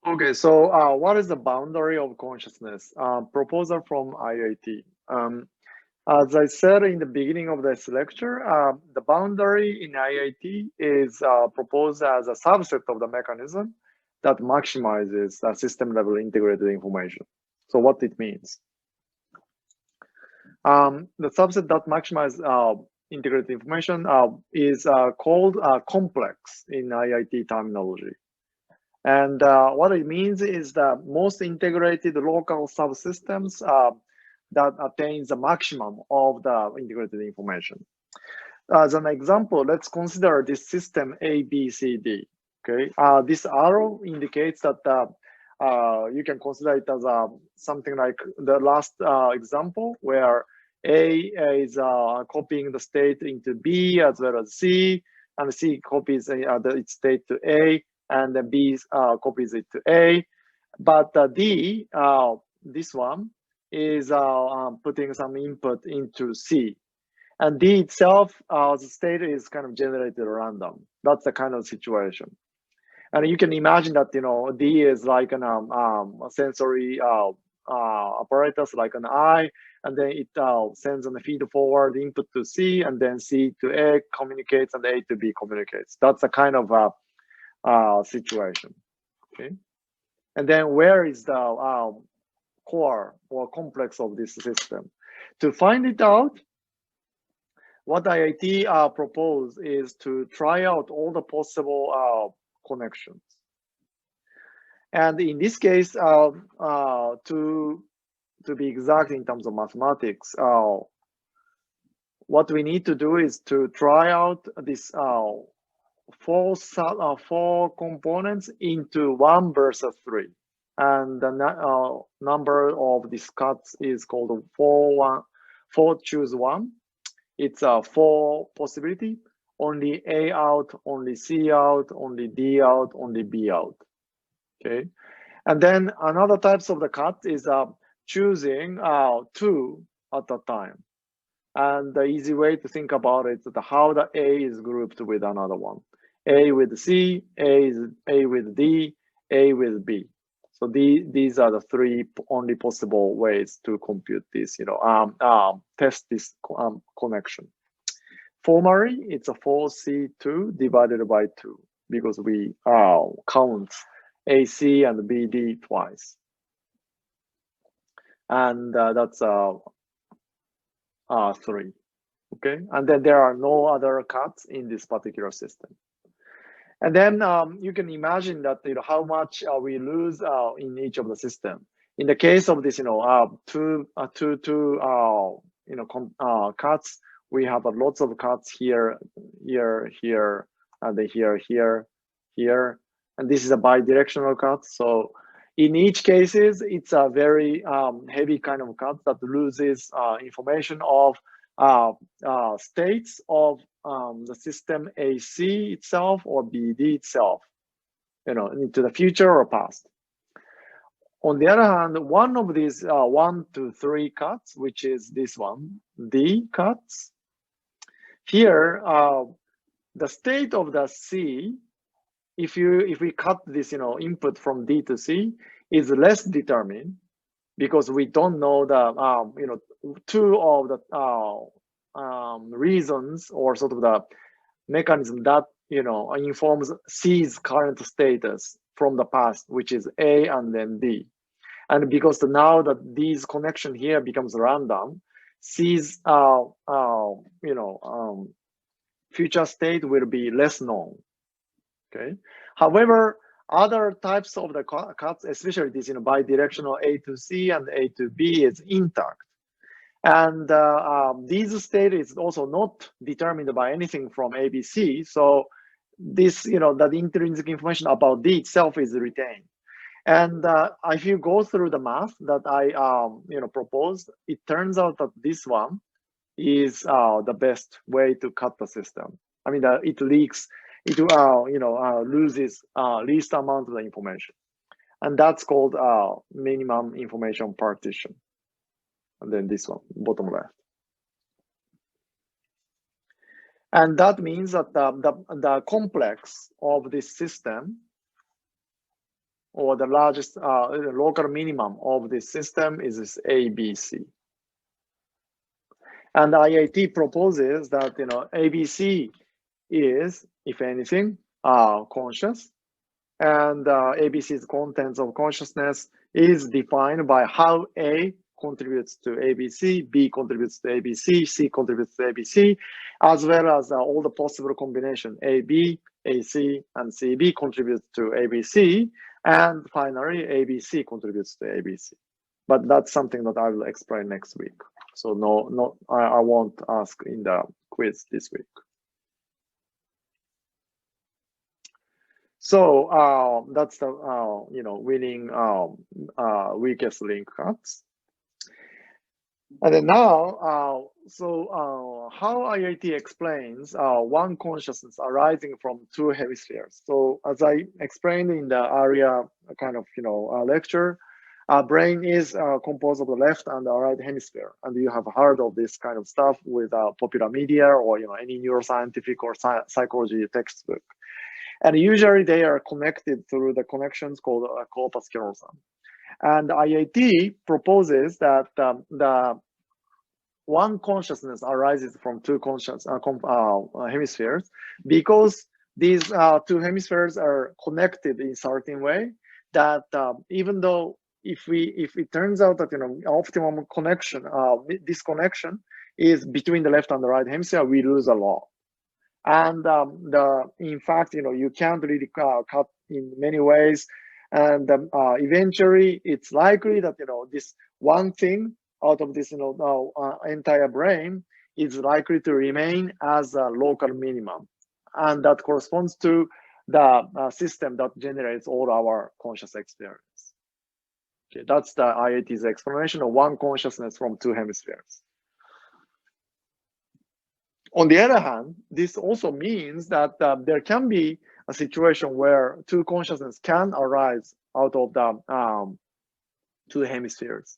Okay, so what is the boundary of consciousness? Proposal from IIT. As I said in the beginning of this lecture, the boundary in IIT is proposed as a subset of the mechanism that maximizes system level integrated information. So what it means. The subset that maximizes integrated information is called complex in IIT terminology. And what it means is the most integrated local subsystems that attains the maximum of the integrated information. As an example, let's consider this system A, B, C, D. Okay, this arrow indicates that you can consider it as something like the last example where A is copying the state into B as well as C, and C copies its state to A, and then B copies it to A. But D, this one, is putting some input into C. And D itself, the state is kind of generated random. That's the kind of situation. And you can imagine that, D is like a sensory apparatus, like an eye, and then it sends and feed forward input to C, and then C to A communicates, and A to B communicates. That's a kind of situation. Okay, and then where is the core or complex of this system? To find it out, what IIT propose is to try out all the possible connections. And in this case, to be exact in terms of mathematics, what we need to do is to try out this four components into 1 versus 3. And the number of these cuts is called 4 choose 1. It's a 4 possibility, only A out, only C out, only D out, only B out. Okay, and then another types of the cut is choosing 2 at a time. And the easy way to think about it is how the A is grouped with another one. A with C, A with D, A with B. So these are the 3 only possible ways to compute this, test this connection. Formally, it's a 4C2 divided by 2 because we count AC and BD twice. And that's 3. Okay, and then there are no other cuts in this particular system. And then you can imagine that how much we lose in each of the system. In the case of this, two cuts, we have lots of cuts here, here, and then here, and this is a bidirectional cut. So in each cases, it's a very heavy kind of cut that loses information of states of the system AC itself or BD itself, into the future or past. On the other hand, one of these 1 to 3 cuts, which is this one, D cuts, here the state of the C, if we cut this input from D to C, is less determined because we don't know the 2 of the reasons or sort of the mechanism that informs C's current status from the past, which is A and then D. And because now that these connection here becomes random, C's future state will be less known. Okay. However, other types of the cuts, especially this bidirectional A to C and A to B, is intact. And these state is also not determined by anything from ABC. So this, that intrinsic information about D itself is retained. And if you go through the math that I proposed, it turns out that this one is the best way to cut the system. I mean, it leaks, it loses least amount of the information, and that's called minimum information partition. And then this one, bottom left. And that means that the complex of this system or the largest local minimum of this system is this ABC. And IIT proposes that ABC is, if anything, conscious, and ABC's contents of consciousness is defined by how A contributes to ABC, B contributes to ABC, C contributes to ABC, as well as all the possible combination AB, AC, and CB contributes to ABC, and finally ABC contributes to ABC. But that's something that I will explain next week. So I won't ask in the quiz this week. So that's the winning weakest link cuts. And then now, how IIT explains one consciousness arising from two hemispheres. So as I explained in the earlier kind of lecture, brain is composed of the left and the right hemisphere, and you have heard of this kind of stuff with popular media or any neuroscientific or psychology textbook. And usually they are connected through the connections called corpus callosum. And IIT proposes that the one consciousness arises from two hemispheres because these two hemispheres are connected in a certain way that even though if it turns out that optimum connection, this connection is between the left and the right hemisphere, we lose a lot. And in fact, you can't really cut in many ways. And eventually, it's likely that this one thing out of this entire brain is likely to remain as a local minimum, and that corresponds to the system that generates all our conscious experience. Okay, that's the IIT's explanation of one consciousness from two hemispheres. On the other hand, this also means that there can be a situation where two consciousness can arise out of the two hemispheres.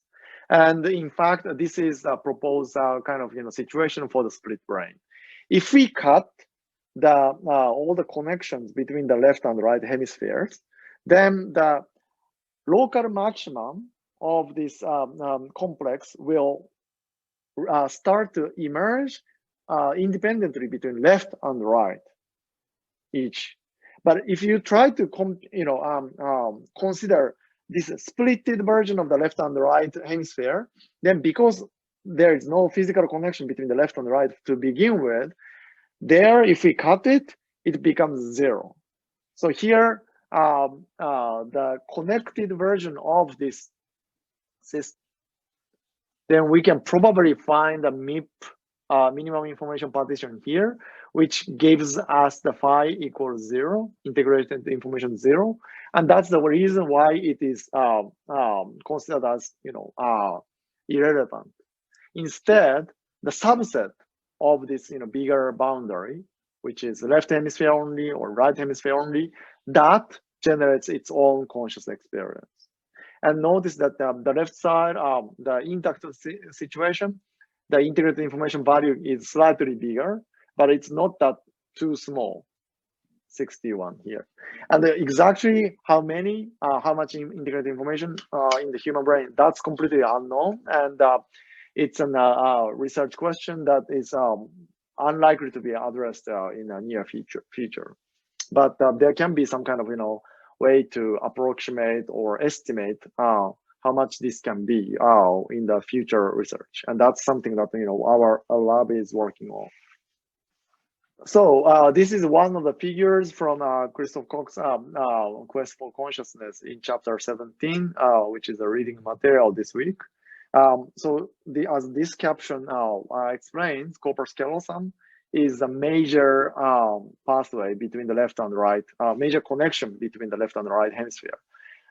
And in fact, this is a proposed kind of situation for the split brain. If we cut all the connections between the left and right hemispheres, then the local maximum of this complex will start to emerge independently between left and right each. But if you try to consider this splitted version of the left and the right hemisphere, then because there is no physical connection between the left and the right to begin with, there, if we cut it, it becomes zero. So here, the connected version of this system, then we can probably find a MIP, minimum information partition here, which gives us the phi equals 0, integrated information 0. And that's the reason why it is considered as irrelevant. Instead, the subset of this bigger boundary, which is left hemisphere only or right hemisphere only, that generates its own conscious experience. And notice that the left side, the intact situation, the integrated information value is slightly bigger, but it's not that too small, 61 here. And exactly how much integrated information in the human brain, that's completely unknown. And it's a research question that is unlikely to be addressed in the near future. But there can be some kind of way to approximate or estimate how much this can be in the future research, and that's something that our lab is working on. So this is one of the figures from Christoph Koch's Quest for Consciousness in chapter 17, which is a reading material this week. So as this caption explains, corpus callosum is a major pathway between the left and right, major connection between the left and the right hemisphere.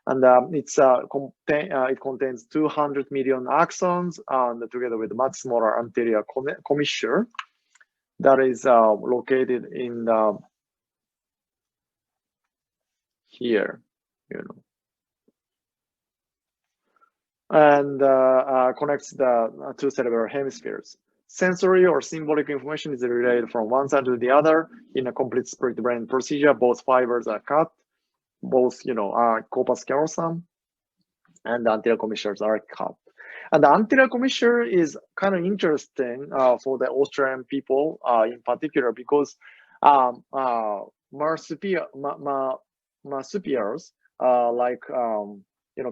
And it contains 200 million axons, and together with much smaller anterior commissure that is located in here, and connects the two cerebral hemispheres. Sensory or symbolic information is relayed from one side to the other in a complete split brain procedure. Both fibers are cut, both, corpus callosum and the anterior commissures are cupped. And the anterior commissure is kind of interesting for the Australian people in particular, because marsupials like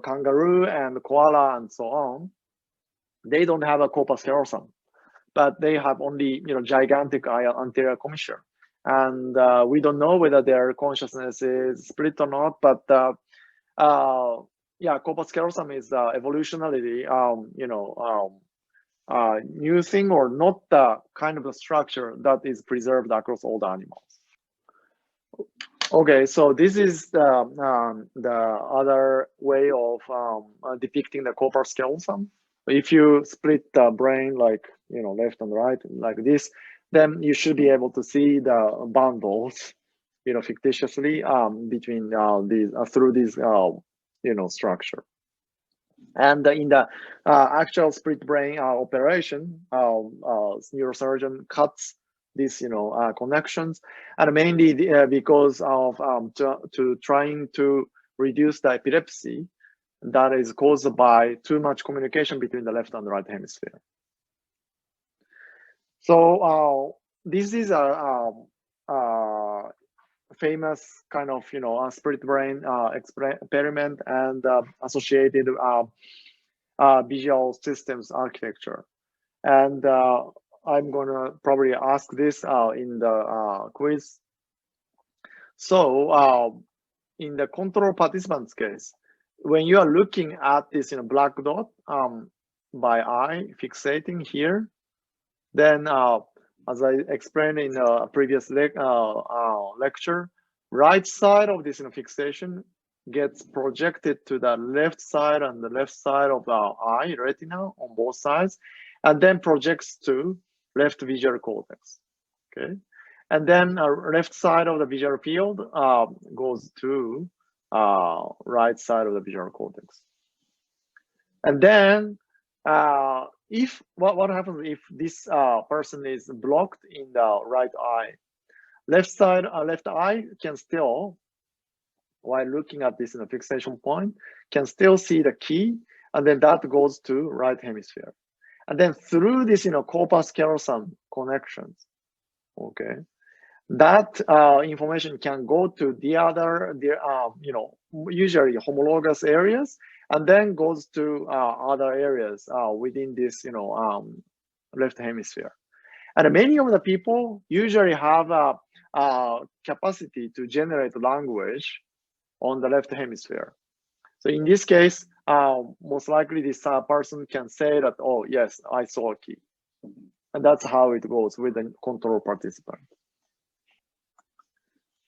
kangaroo and koala and so on, they don't have a corpus callosum, but they have only gigantic anterior commissure. And we don't know whether their consciousness is split or not, but yeah, corpus callosum is evolutionarily, new thing, or not the kind of a structure that is preserved across all the animals. Okay, so this is the other way of depicting the corpus callosum. If you split the brain like left and right like this, then you should be able to see the bundles, fictitiously between these through this structure. And in the actual split brain operation, neurosurgeon cuts these connections, and mainly because of to trying to reduce the epilepsy that is caused by too much communication between the left and the right hemisphere. So this is a famous kind of split brain experiment and associated visual systems architecture. And I'm gonna probably ask this in the quiz. So in the control participants case, when you are looking at this black dot by eye fixating here, then as I explained in the previous lecture, right side of this fixation gets projected to the left side and the left side of the eye retina on both sides, and then projects to left visual cortex. Okay, and then left side of the visual field goes to right side of the visual cortex. And then if what happens if this person is blocked in the right eye, left eye can still, while looking at this fixation point, can still see the key, and then that goes to right hemisphere. And then through this corpus callosum connections, okay, that information can go to the other usually homologous areas, and then goes to other areas within this left hemisphere. And many of the people usually have a capacity to generate language on the left hemisphere. So in this case, most likely this person can say that, oh yes, I saw a key. And that's how it goes with the control participant.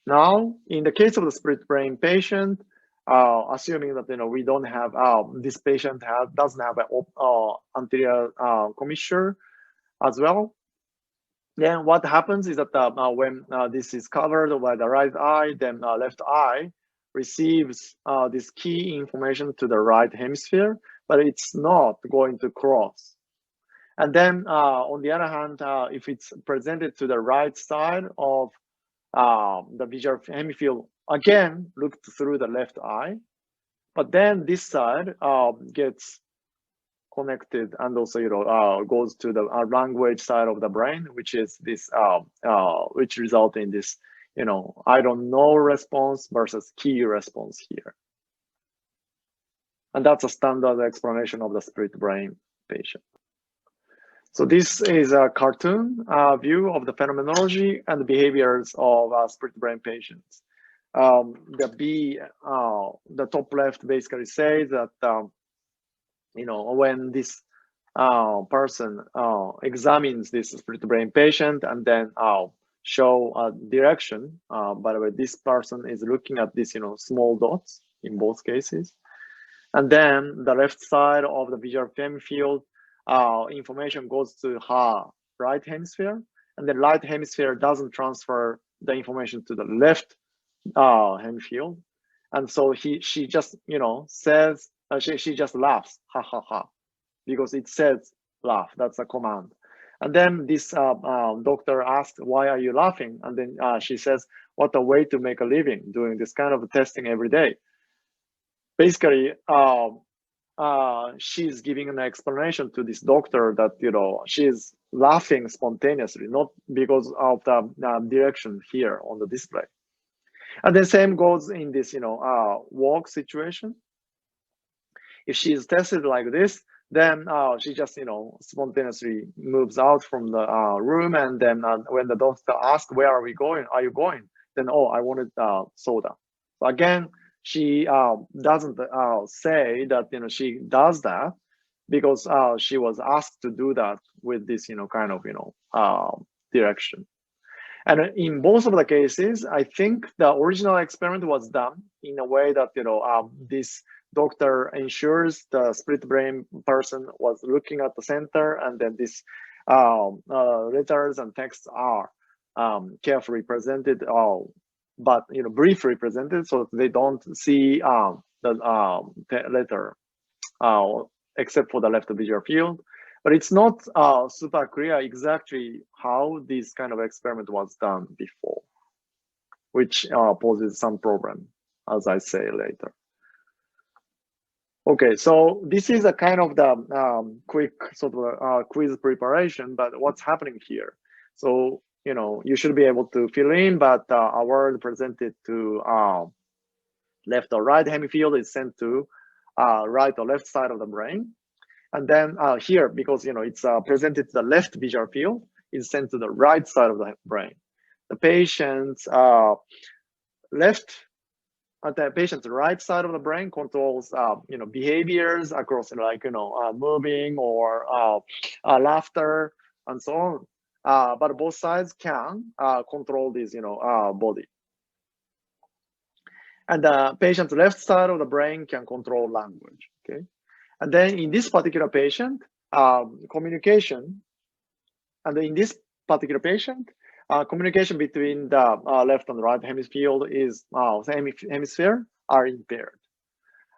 Now, in the case of the split brain patient, assuming that we don't have this patient doesn't have an anterior commissure as well, then what happens is that when this is covered by the right eye, then left eye receives this key information to the right hemisphere, but it's not going to cross. And then on the other hand, if it's presented to the right side of the visual hemifield, again looked through the left eye, but then this side gets connected and also goes to the language side of the brain, which is this which result in this I don't know response versus key response here. And that's a standard explanation of the split brain patient. So this is a cartoon view of the phenomenology and the behaviors of split brain patients. The top left basically says that when this person examines this split brain patient and then show a direction. By the way, this person is looking at this small dots in both cases, and then the left side of the visual field information goes to her right hemisphere, and the right hemisphere doesn't transfer the information to the left hemifield, and so she just says she just laughs, ha ha ha, because it says laugh. That's a command. And then this doctor asked, "Why are you laughing?" And then she says, what a way to make a living doing this kind of testing every day. Basically, she's giving an explanation to this doctor that, you know, she's laughing spontaneously, not because of the direction here on the display. And the same goes in this, you know, walk situation. If she is tested like this, then she just, you know, spontaneously moves out from the room. And then when the doctor asks, where are we going? Are you going? Then, oh, I wanted soda. So again, she doesn't say that, you know, she does that because she was asked to do that with this, you know, kind of, you know, direction. And in both of the cases, I think the original experiment was done in a way that, you know, this doctor ensures the split brain person was looking at the center, and then this letters and texts are carefully presented, but, you know, briefly presented, so they don't see the letter except for the left visual field. But it's not super clear exactly how this kind of experiment was done before, which poses some problem, as I say later. Okay, so this is a kind of the quick sort of quiz preparation, but what's happening here? So, you know, you should be able to fill in, but a word presented to left or right hemifield is sent to right or left side of the brain. And then here, because, you know, it's presented to the left visual field, is sent to the right side of the brain. The patient's the patient's right side of the brain controls, you know, behaviors across, you know, like, you know, moving or laughter and so on. But both sides can control this, you know, body. And the patient's left side of the brain can control language. Okay. And then in this particular patient, communication, and in this particular patient, communication between the left and right hemisphere is hemisphere are impaired,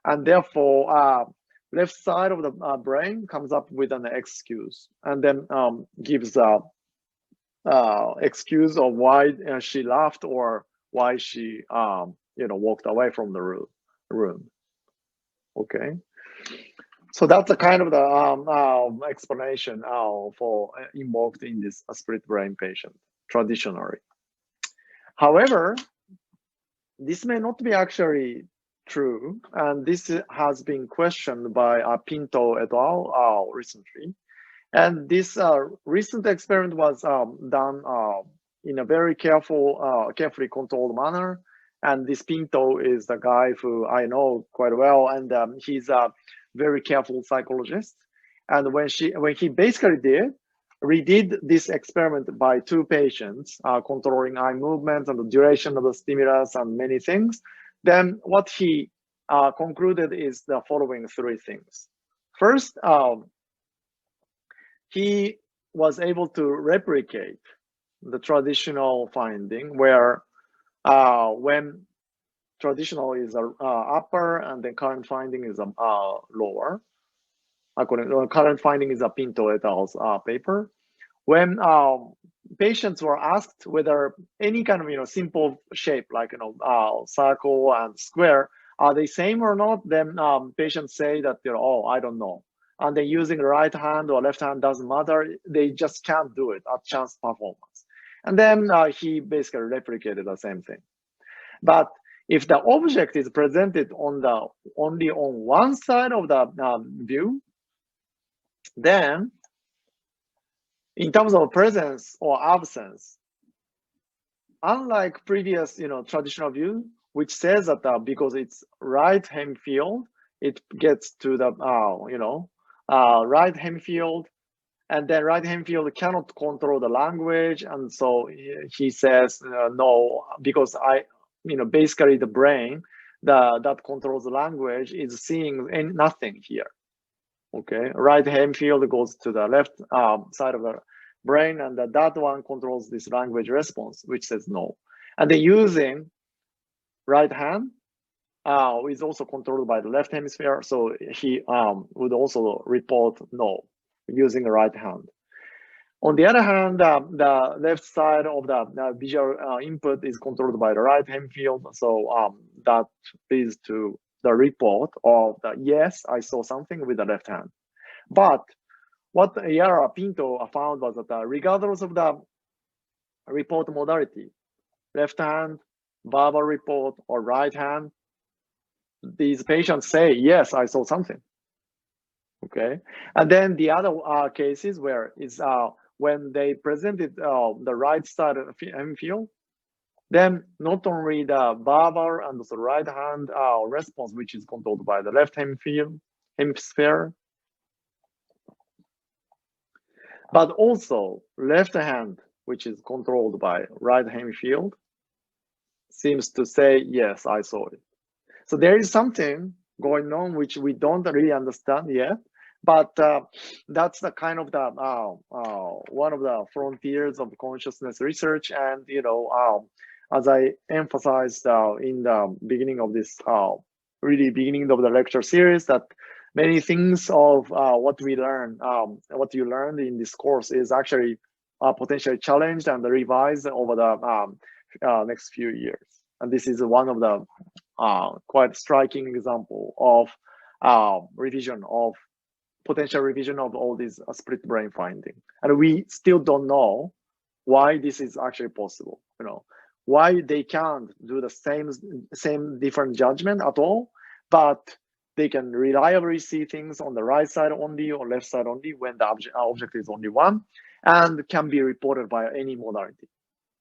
and therefore left side of the brain comes up with an excuse, and then gives a excuse of why she laughed or why she you know, walked away from the room. Okay. So that's a kind of the explanation for invoked in this split brain patient traditionally. However, this may not be actually true, and this has been questioned by Pinto et al. Recently. And this recent experiment was done in a very carefully controlled manner. And this Pinto is the guy who I know quite well, and he's a very careful psychologist. And when he basically redid this experiment by 2 patients, controlling eye movements and the duration of the stimulus and many things, then what he concluded is the following 3 things. First, he was able to replicate the traditional finding where when traditional is upper and then current finding is lower. According to current finding is a Pinto et al.'s paper. When patients were asked whether any kind of, you know, simple shape like, you know, circle and square are they same or not, then patients say that, you know, oh, I don't know. And then using the right hand or left hand doesn't matter. They just can't do it at chance performance. And then he basically replicated the same thing. But if the object is presented on only on one side of the view, then in terms of presence or absence, unlike previous, you know, traditional view, which says that because it's right hemifield, it gets to the you know, right hemifield, and then right hemifield cannot control the language, and so he says no, because you know, basically the brain that controls the language is seeing nothing here. Okay, right hemifield goes to the left side of the brain, and that one controls this language response, which says no. And then using right hand is also controlled by the left hemisphere, so he would also report no using the right hand. On the other hand, the left side of the visual input is controlled by the right hemifield. So that leads to the report of the yes, I saw something with the left hand. But what Yara Pinto found was that regardless of the report modality, left hand, verbal report, or right hand, these patients say, yes, I saw something. Okay. And then the other cases where it's when they presented the right side of the hemifield, then not only the verbal and the right hand response, which is controlled by the left hemisphere, but also left hand, which is controlled by right hemifield, seems to say, yes, I saw it. So there is something going on which we don't really understand yet, but that's the kind of the one of the frontiers of consciousness research. And as I emphasized in the beginning of this really beginning of the lecture series, that many things of what we learn, what you learned in this course is actually potentially challenged and revised over the next few years. And this is one of the quite striking example of potential revision of all these split brain finding. And we still don't know why this is actually possible. Why they can't do the same different judgment at all, but they can reliably see things on the right side only or left side only when the object is only one, and can be reported by any modality.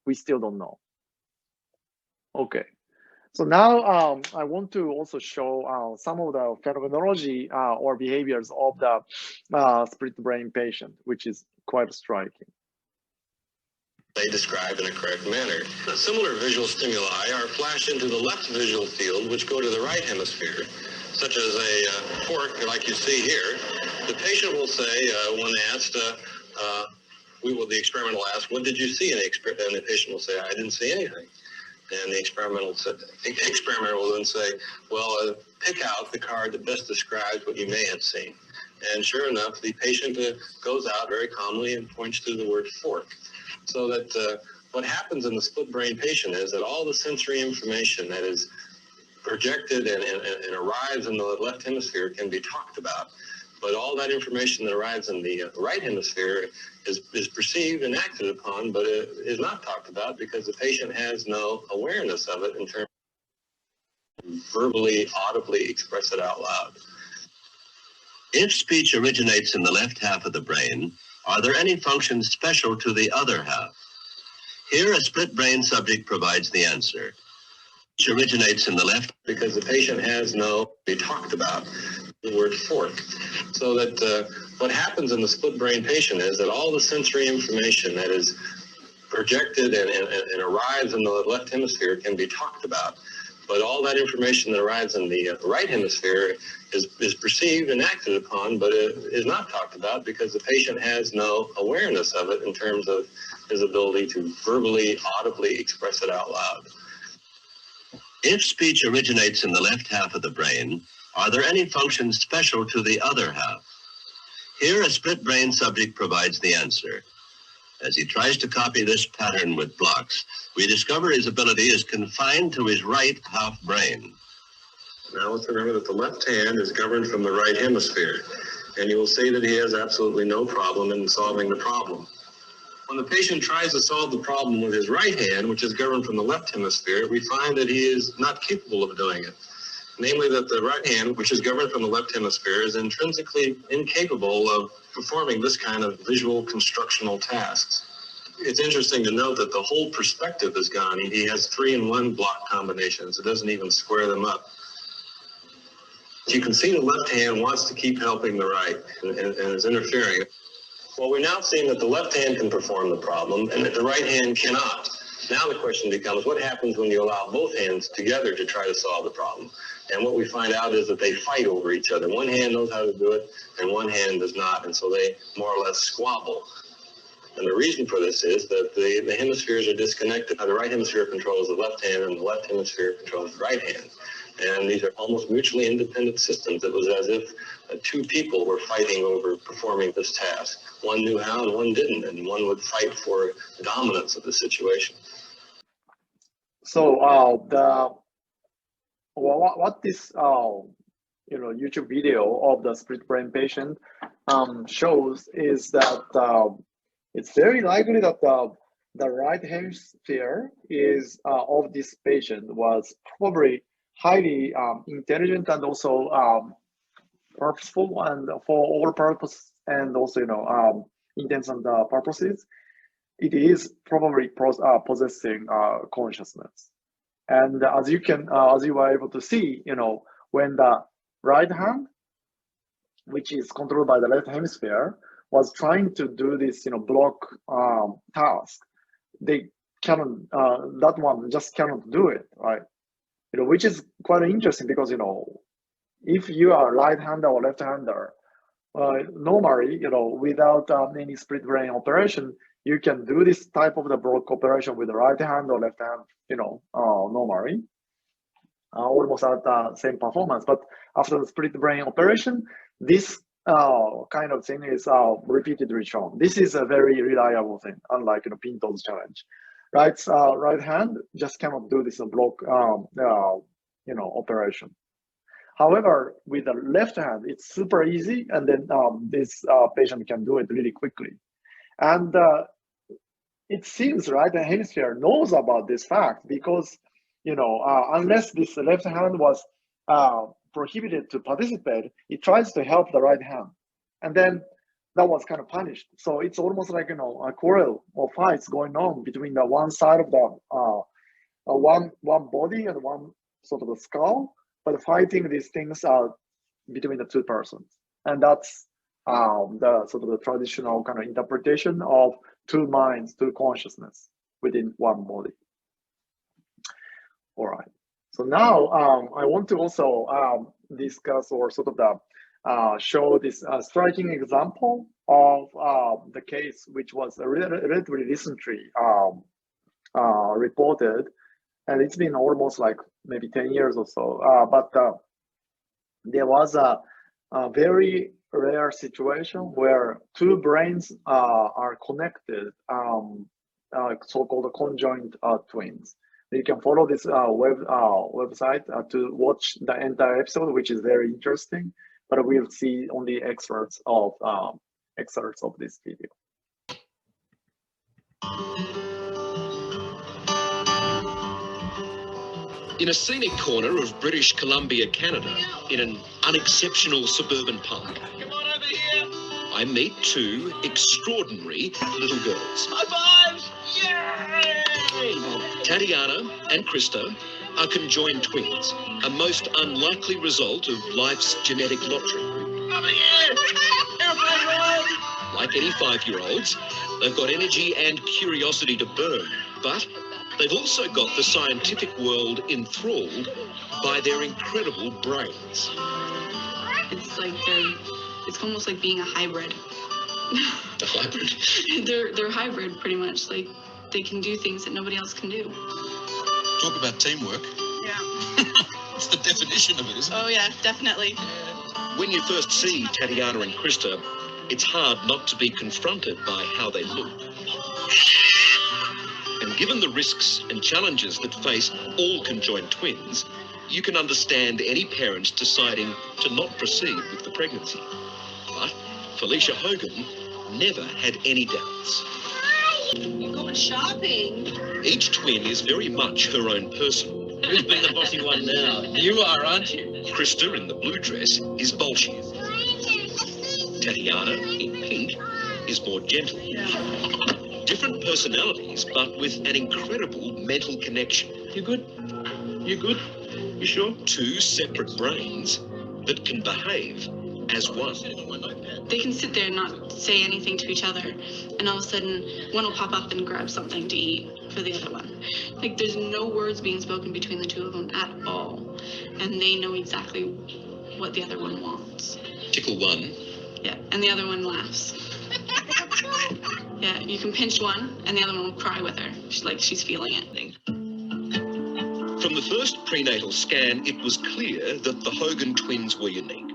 We still don't know. Okay. So now I want to also show some of the phenomenology or behaviors of the split brain patient, which is quite striking. They describe in a correct manner. Similar visual stimuli are flashed into the left visual field, which go to the right hemisphere, such as a fork, like you see here. The patient will say, when asked, the experiment will ask, what did you see? And the patient will say, I didn't see anything. And the experimenter will then say, well, pick out the card that best describes what you may have seen. And sure enough, the patient goes out very calmly and points to the word fork. So that what happens in the split brain patient is that all the sensory information that is projected and arrives in the left hemisphere can be talked about. But all that information that arrives in the right hemisphere is perceived and acted upon, but it is not talked about because the patient has no awareness of it in terms of verbally, audibly express it out loud. If speech originates in the left half of the brain, are there any functions special to the other half? Here, a split brain subject provides the answer. Speech originates in the left because the patient has no, they talked about the word fork. So that what happens in the split brain patient is that all the sensory information that is projected and arrives in the left hemisphere can be talked about. But all that information that arrives in the right hemisphere is perceived and acted upon, but it is not talked about because the patient has no awareness of it in terms of his ability to verbally, audibly express it out loud. If speech originates in the left half of the brain, are there any functions special to the other half? Here, a split brain subject provides the answer. As he tries to copy this pattern with blocks, we discover his ability is confined to his right half brain. Now let's remember that the left hand is governed from the right hemisphere, and you will see that he has absolutely no problem in solving the problem. When the patient tries to solve the problem with his right hand, which is governed from the left hemisphere, we find that he is not capable of doing it. Namely, that the right hand, which is governed from the left hemisphere, is intrinsically incapable of performing this kind of visual constructional tasks. It's interesting to note that the whole perspective is gone. He has 3-in-1 block combinations. It doesn't even square them up. You can see the left hand wants to keep helping the right and is interfering. Well, we're now seeing that the left hand can perform the problem and that the right hand cannot. Now the question becomes, what happens when you allow both hands together to try to solve the problem? And what we find out is that they fight over each other. One hand knows how to do it, and one hand does not, and so they more or less squabble. And the reason for this is that the hemispheres are disconnected. The right hemisphere controls the left hand, and the left hemisphere controls the right hand. And these are almost mutually independent systems. It was as if two people were fighting over performing this task. One knew how and one didn't, and one would fight for dominance of the situation. So what this YouTube video of the split brain patient shows is that it's very likely that the right hemisphere is of this patient was probably highly intelligent and also purposeful and for all purpose and also intents and purposes. It is probably possessing consciousness. And as you were able to see, when the right hand, which is controlled by the left hemisphere, was trying to do this, block task, they cannot. That one just cannot do it, right? Which is quite interesting because if you are right-hander or left-hander, normally, without any split brain operation, you can do this type of the block operation with the right hand or left hand, normally, almost at the same performance. But after the split brain operation, this kind of thing is repeatedly shown. This is a very reliable thing, unlike Pinto's challenge. Right hand just cannot do this block operation. However, with the left hand, it's super easy, and then this patient can do it really quickly. And it seems the hemisphere knows about this fact because, unless this left hand was prohibited to participate, it tries to help the right hand, and then that was kind of punished. So it's almost like a quarrel or fights going on between the one side of the one body and one sort of the skull, but fighting these things between the two persons, and that's the sort of the traditional kind of interpretation of two minds, two consciousness within one body. All right. So now I want to also discuss or sort of show this striking example of the case which was relatively recently reported, and it's been almost like maybe 10 years or so. But there was a very rare situation where two brains are connected, so-called conjoined twins. You can follow this website to watch the entire episode, which is very interesting. But we'll see only excerpts of this video. In a scenic corner of British Columbia, Canada, in an unexceptional suburban park, come on over here, I meet two extraordinary little girls. High fives! Yay! Tatiana and Krista are conjoined twins, a most unlikely result of life's genetic lottery. Over here! Like any 5-year-olds, they've got energy and curiosity to burn, but they've also got the scientific world enthralled by their incredible brains. It's like it's almost like being a hybrid. A hybrid? They're hybrid pretty much. Like they can do things that nobody else can do. Talk about teamwork. Yeah. It's the definition of it, isn't it? Oh yeah, definitely. When you first see Tatiana and Krista, it's hard not to be confronted by how they look. And given the risks and challenges that face all conjoined twins, you can understand any parents deciding to not proceed with the pregnancy. But Felicia Hogan never had any doubts. You're going shopping. Each twin is very much her own person. Who's been the bossy one now? You are, aren't you? Krista in the blue dress is bolshy. Tatiana in pink is more gentle. Different personalities, but with an incredible mental connection. You good? You good? You sure? Two separate brains that can behave as one. They can sit there and not say anything to each other, and all of a sudden one will pop up and grab something to eat for the other one. Like there's no words being spoken between the two of them at all, and they know exactly what the other one wants. Tickle one. Yeah, and the other one laughs. Yeah, you can pinch one, and the other one will cry with her. She's feeling it. From the first prenatal scan, it was clear that the Hogan twins were unique.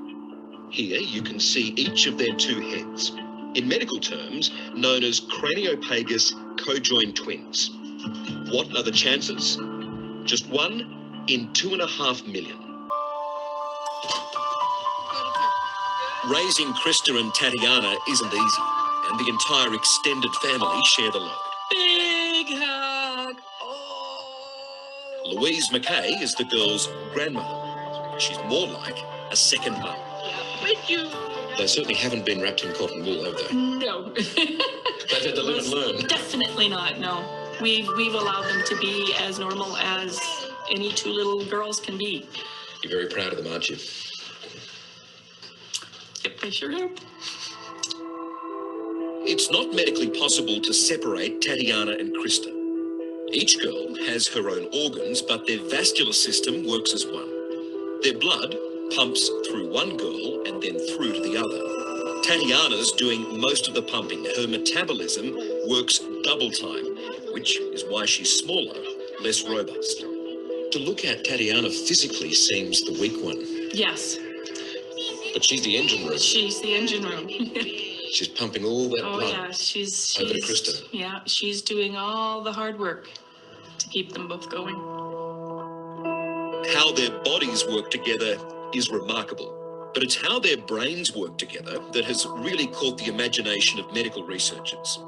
Here you can see each of their two heads, in medical terms known as craniopagus conjoined twins. What are the chances? Just 1 in 2.5 million. Raising Krista and Tatiana isn't easy, and the entire extended family share the load. Big hug. Oh. Louise McKay is the girl's grandmother. She's more like a second mum. Yeah, but you. They certainly haven't been wrapped in cotton wool, have they? No. They've had to live and learn. Definitely not, no. We've allowed them to be as normal as any two little girls can be. You're very proud of them, aren't you? Yep, I sure am. It's not medically possible to separate Tatiana and Krista. Each girl has her own organs, but their vascular system works as one. Their blood pumps through one girl and then through to the other. Tatiana's doing most of the pumping. Her metabolism works double time, which is why she's smaller, less robust. To look at, Tatiana physically seems the weak one. Yes. But she's the engine room. She's the engine room. She's pumping all that blood yeah, she's over to Krista. Yeah, she's doing all the hard work to keep them both going. How their bodies work together is remarkable, but it's how their brains work together that has really caught the imagination of medical researchers.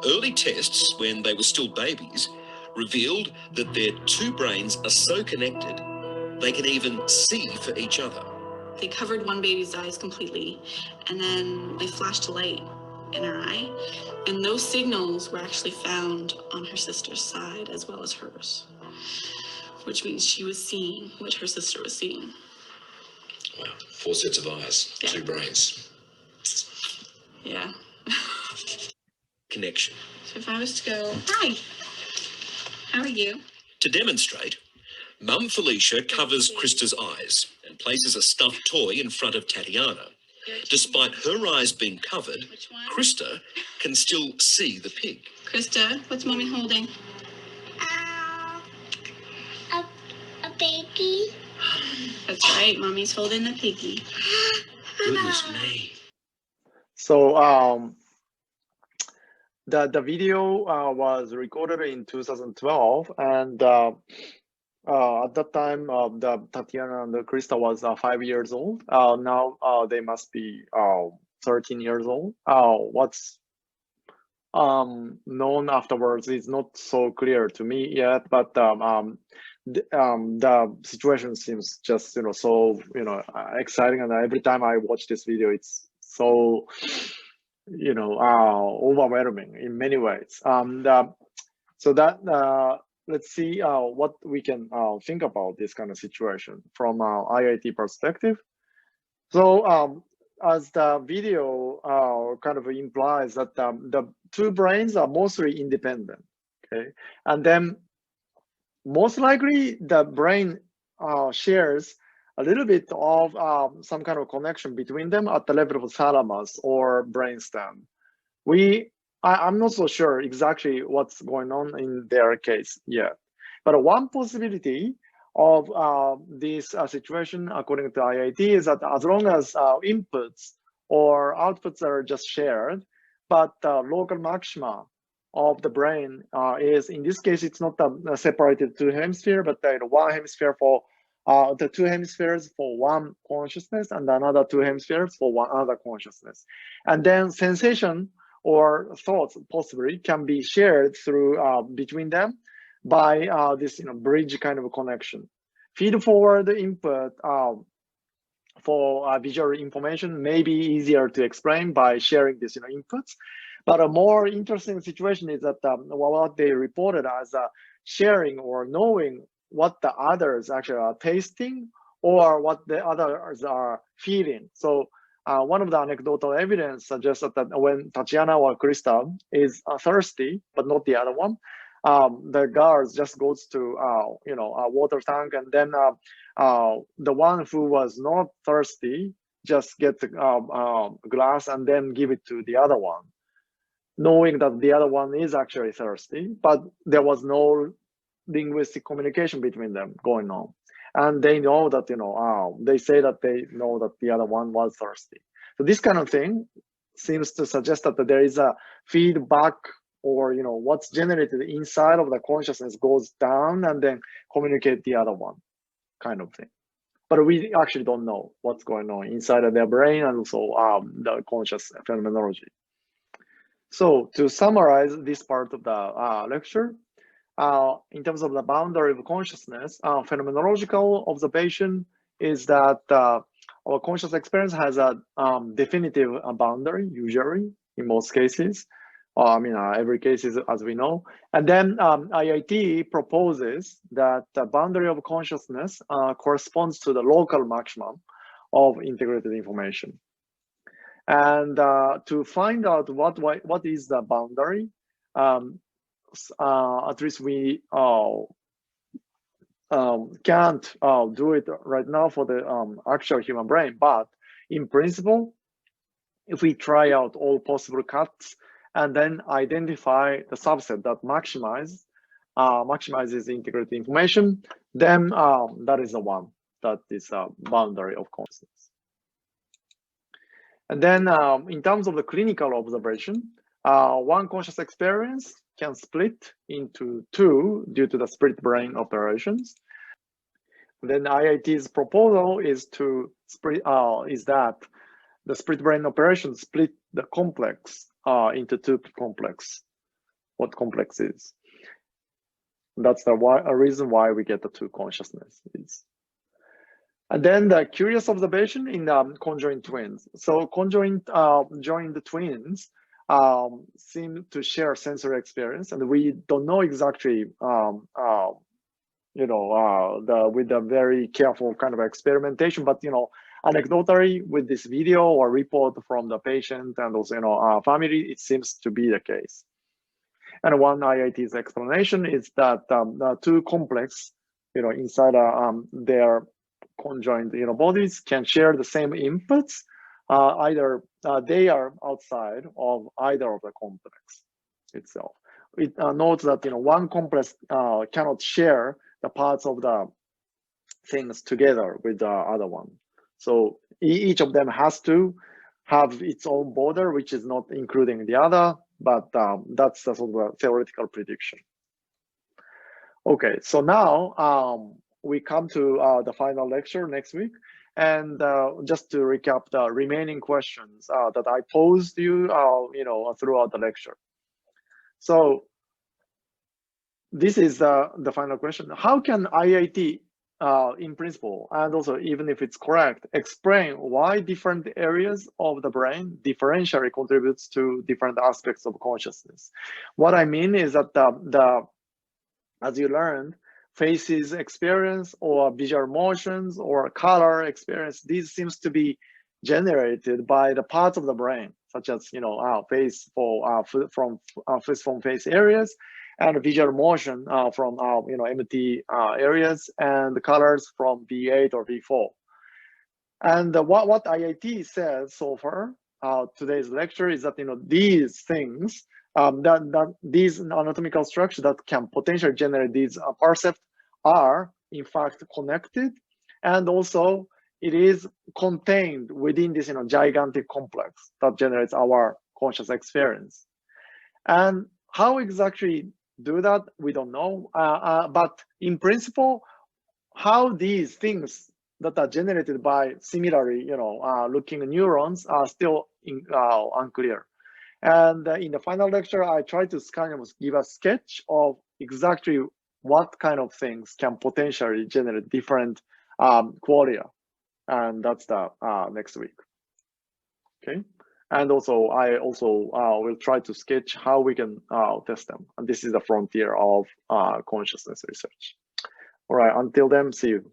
Early tests, when they were still babies, revealed that their two brains are so connected they can even see for each other. They covered one baby's eyes completely, and then they flashed a light in her eye, and those signals were actually found on her sister's side as well as hers, which means she was seeing what her sister was seeing. Wow, 4 sets of eyes, Yeah. 2 brains. Yeah. Connection. So if I was to go, hi, how are you? To demonstrate, Mum Felicia covers Krista's eyes and places a stuffed toy in front of Tatiana. Despite her eyes being covered, Which one? Krista can still see the pig. Krista, what's Mommy holding? A baby. That's right, Mommy's holding the piggy. Goodness me. So the video was recorded in 2012, and at that time, the Tatiana and the Krista was 5 years old. Now they must be 13 years old. What's known afterwards is not so clear to me yet, but the situation seems just so exciting, and every time I watch this video, it's so overwhelming in many ways. So that let's see what we can think about this kind of situation from IIT perspective. So as the video kind of implies that the two brains are mostly independent, okay? And then most likely the brain shares a little bit of some kind of connection between them at the level of thalamus or brainstem. I'm not so sure exactly what's going on in their case yet. But one possibility of this situation, according to IIT, is that as long as inputs or outputs are just shared, but the local maxima of the brain is, in this case, it's not separated two hemispheres, but one hemisphere for the two hemispheres for one consciousness and another two hemispheres for one other consciousness. And then sensation or thoughts possibly can be shared through between them by this bridge kind of connection. Feed forward input for visual information may be easier to explain by sharing these inputs. But a more interesting situation is that what they reported as sharing or knowing what the others actually are tasting or what the others are feeling. So one of the anecdotal evidence suggests that when Tatiana or Krista is thirsty, but not the other one, the girls just goes to a water tank, and then the one who was not thirsty just gets a glass and then give it to the other one, knowing that the other one is actually thirsty, but there was no linguistic communication between them going on. And they know that, they say that they know that the other one was thirsty. So this kind of thing seems to suggest that there is a feedback, or what's generated inside of the consciousness goes down and then communicate the other one, kind of thing. But we actually don't know what's going on inside of their brain and also the conscious phenomenology. So to summarize this part of the lecture, in terms of the boundary of consciousness, phenomenological observation is that our conscious experience has a definitive boundary, usually, in most cases. Every case is, as we know. And then IIT proposes that the boundary of consciousness corresponds to the local maximum of integrated information. And to find out what is the boundary, at least we can't do it right now for the actual human brain, but in principle, if we try out all possible cuts and then identify the subset that maximizes integrated information, then that is the one that is a boundary of consciousness. And then in terms of the clinical observation, one conscious experience can split into two due to the split brain operations. Then IIT's proposal is to split, is that the split brain operation split the complex into two complex. What complex is? That's the reason why we get the two consciousnesses. And then the curious observation in conjoined twins. So conjoined joined twins seem to share sensory experience, and we don't know exactly, with a very careful kind of experimentation, but anecdotally with this video or report from the patient and also family, it seems to be the case. And one IIT's explanation is that the two complex, inside their conjoined bodies can share the same inputs. Either they are outside of either of the complex itself. It notes that one complex cannot share the parts of the things together with the other one. So each of them has to have its own border, which is not including the other, but that's the sort of theoretical prediction. Okay, so now we come to the final lecture next week. And just to recap the remaining questions that I posed to you, throughout the lecture. So this is the final question. How can IIT, in principle, and also even if it's correct, explain why different areas of the brain differentially contributes to different aspects of consciousness? What I mean is that as you learned, faces experience or visual motions or color experience, these seems to be generated by the parts of the brain, such as face from face areas, and visual motion from MT areas, and the colors from V8 or V4. And what IIT says so far, today's lecture, is that these things, that these anatomical structures that can potentially generate these percepts are in fact connected, and also it is contained within this gigantic complex that generates our conscious experience. And how exactly do that, we don't know, but in principle, how these things that are generated by similarly looking neurons are still unclear. And in the final lecture, I try to kind of give a sketch of exactly what kind of things can potentially generate different qualia. And that's the next week. Okay. And also, I will try to sketch how we can test them. And this is the frontier of consciousness research. All right, until then, see you.